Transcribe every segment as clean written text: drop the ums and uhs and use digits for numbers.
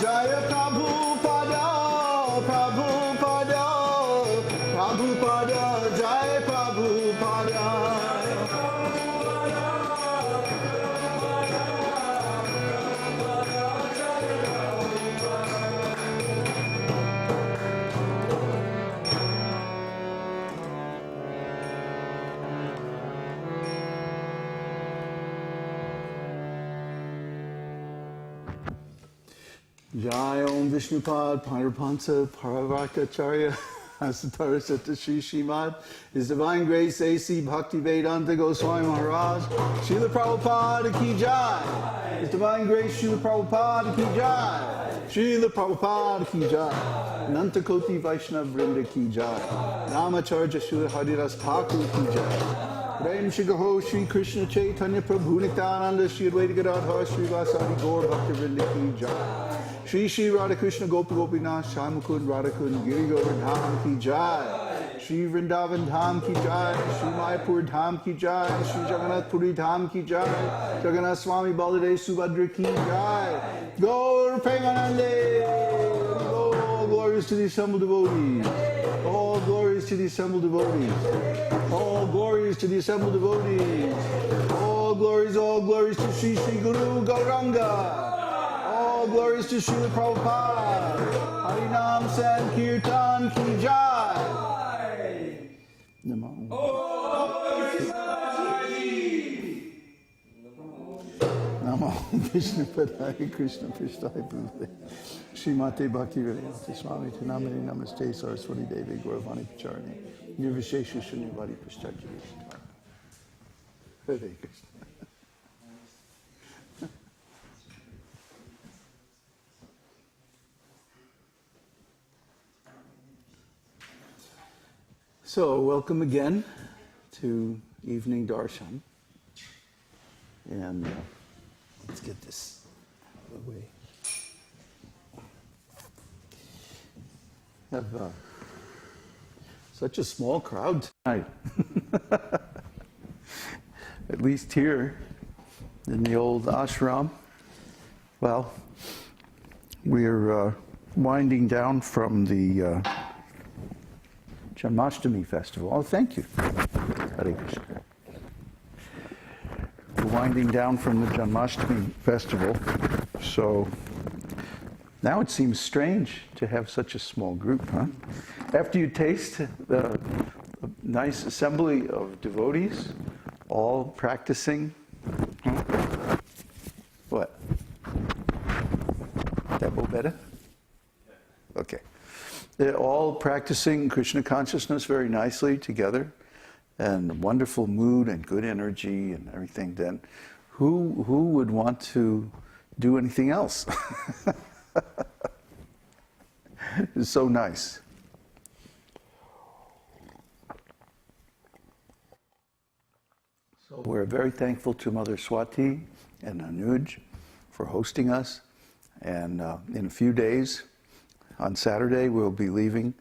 Jaya Prabhupada, Prabhupada, Prabhupada, Jaya Prabhupada. Jai Om Vishnupad Paramahansa Paravarkacharya Asatara Sata Shri Śrīmad, His Divine Grace A.C. Bhaktivedanta Goswami Maharaj, Srila Prabhupada Ki Jai, His Divine Grace Srila Prabhupada Ki Jai, Srila Prabhupada Ki Jai, Nanta Koti Vaishnava Vrinda Ki Jai, Namacharya Srila Haridas Thakur Ki Jai, Prem Shigaho Shri Krishna Chaitanya Prabhu Nityananda Shri Advaita Gadadhar Shri Vasadi Gaur Bhakta Vrinda Ki Jai, Shri Shri Radha Krishna Gopi Gopinath Shyamukund Radhakund Giri Govardhan Ki Jai, Shri Vrindavan Dham Ki Jai, Shri Mayapur Dham Ki Jai, Shri Jagannath Puri Dham Ki Jai, Jagannath Swami Baladev Subhadra Ki Jai, Gaur Premanande, all glories to the assembled devotees, all glories to the assembled devotees, all glories to the assembled devotees, all glories to Shri Shri Guru Gauranga. All glories to Srila Prabhupada. Harinam Sankirtan Ki Jai. Namo. Namo Vishnu Padaya Krishna Prishtai Bhute. Srimate Bhakti Vedanta Swami Tanamani Namaste Saraswati Devi Gauravani Pacharani. Nirvishesha Shunyavadi Pashtaji. Hare Krishna. So, welcome again to Evening Darshan. And let's get this out of the way. Have such a small crowd tonight. At least here in the old ashram. Well, we're winding down from the Janmashtami festival. Oh, thank you. Hare Krishna. We're winding down from the Janmashtami festival, so now it seems strange to have such a small group, huh? After you taste the nice assembly of devotees, all practicing, what? That go better? Okay. They're all practicing Krishna consciousness very nicely together, and wonderful mood and good energy and everything. Then, who would want to do anything else? It's so nice. So we're very thankful to Mother Swati and Anuj for hosting us, and in a few days. On Saturday, we'll be leaving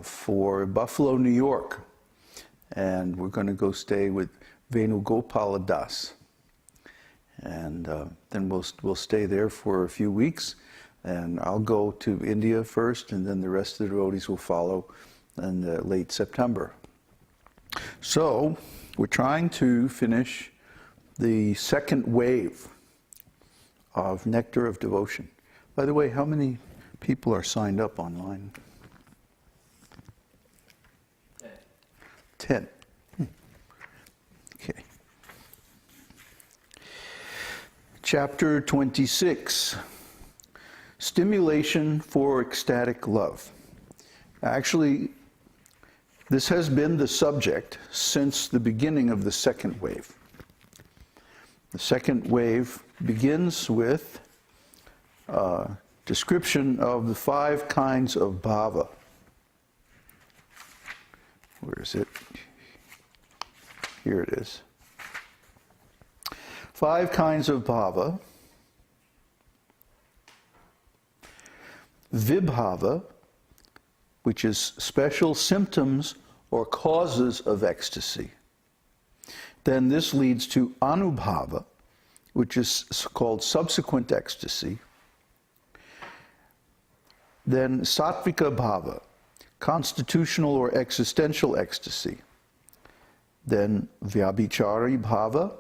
for Buffalo, New York. And we're going to go stay with Venugopala Das. And then we'll stay there for a few weeks. And I'll go to India first, and then the rest of the devotees will follow in late September. So, we're trying to finish the second wave of Nectar of Devotion. By the way, how many people are signed up online? 10. Okay. Chapter 26. Stimulation for ecstatic love. Actually, this has been the subject since the beginning of the second wave. The second wave begins with description of the 5 kinds of bhava. Where is it? Here it is. 5 kinds of bhava. Vibhava, which is special symptoms or causes of ecstasy. Then this leads to anubhava, which is called subsequent ecstasy. Then Sattvika Bhava, constitutional or existential ecstasy. Then Vyabhichari Bhava,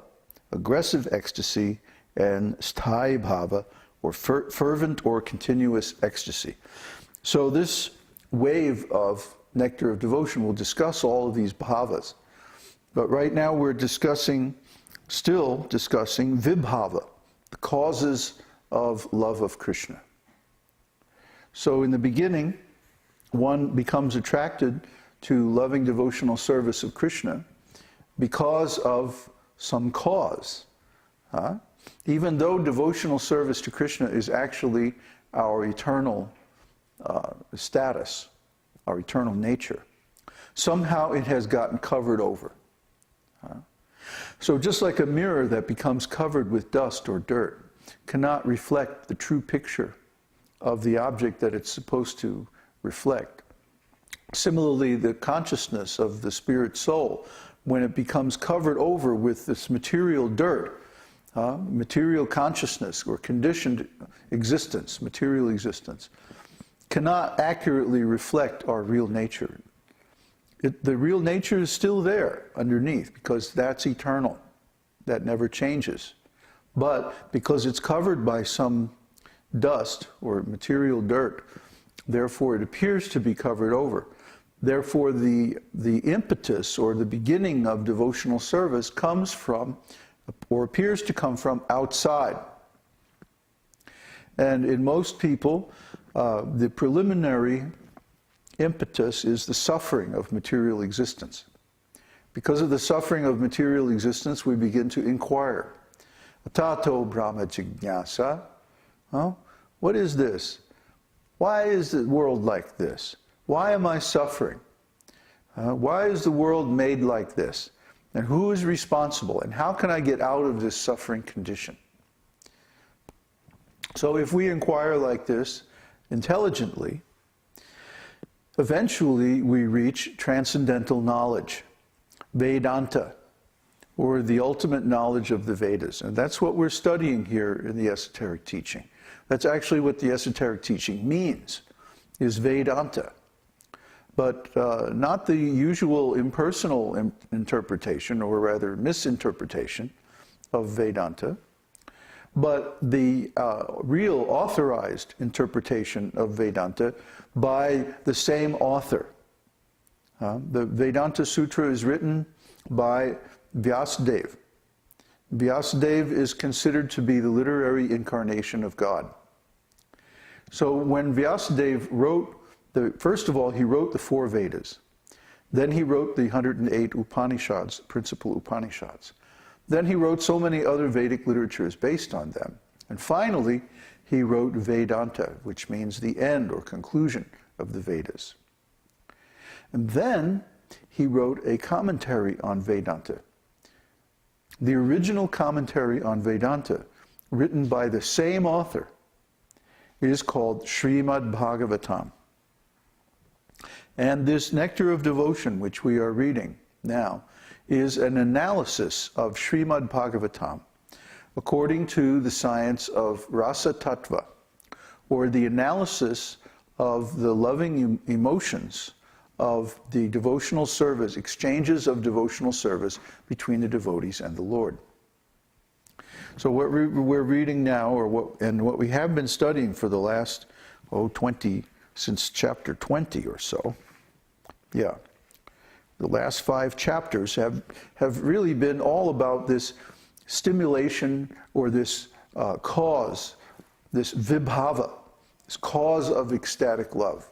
aggressive ecstasy, and Sthai Bhava, or fervent or continuous ecstasy. So this wave of Nectar of Devotion will discuss all of these bhavas. But right now we're still discussing Vibhava, the causes of love of Krishna. So in the beginning, one becomes attracted to loving devotional service of Krishna because of some cause. Even though devotional service to Krishna is actually our eternal status, our eternal nature, somehow it has gotten covered over. So just like a mirror that becomes covered with dust or dirt cannot reflect the true picture of the object that it's supposed to reflect, similarly the consciousness of the spirit soul, when it becomes covered over with this material dirt, material consciousness or conditioned existence, material existence, cannot accurately reflect our real nature. The real nature is still there underneath because that's eternal. That never changes. But because it's covered by some dust or material dirt, therefore it appears to be covered over. Therefore the impetus or the beginning of devotional service comes from, or appears to come from, outside. And in most people, the preliminary impetus is the suffering of material existence. Because of the suffering of material existence, we begin to inquire. Tato Brahma Jignasa. What is this? Why is the world like this? Why am I suffering? Why is the world made like this? And who is responsible? And how can I get out of this suffering condition? So if we inquire like this intelligently, eventually we reach transcendental knowledge, Vedanta, or the ultimate knowledge of the Vedas. And that's what we're studying here in the esoteric teaching. That's actually what the esoteric teaching means, is Vedanta. But not the usual impersonal interpretation, or rather misinterpretation of Vedanta, but the real authorized interpretation of Vedanta by the same author. The Vedanta Sutra is written by Vyasadeva. Vyasadeva is considered to be the literary incarnation of God. So when Vyasadeva wrote, first of all, he wrote the 4 Vedas. Then he wrote the 108 Upanishads, principal Upanishads. Then he wrote so many other Vedic literatures based on them. And finally, he wrote Vedanta, which means the end or conclusion of the Vedas. And then he wrote a commentary on Vedanta. The original commentary on Vedanta, written by the same author, is called Śrīmad-Bhāgavatam. And this Nectar of Devotion, which we are reading now, is an analysis of Śrīmad-Bhāgavatam according to the science of Rasa Tattva, or the analysis of the loving emotions of the devotional service, exchanges of devotional service between the devotees and the Lord. So what we're reading now, and what we have been studying for the last, since chapter 20 or so, the last 5 chapters have really been all about this stimulation, or this cause, this vibhava, this cause of ecstatic love.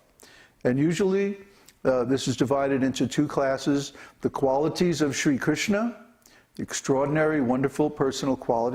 And usually this is divided into 2 classes: the qualities of Sri Krishna, the extraordinary, wonderful personal qualities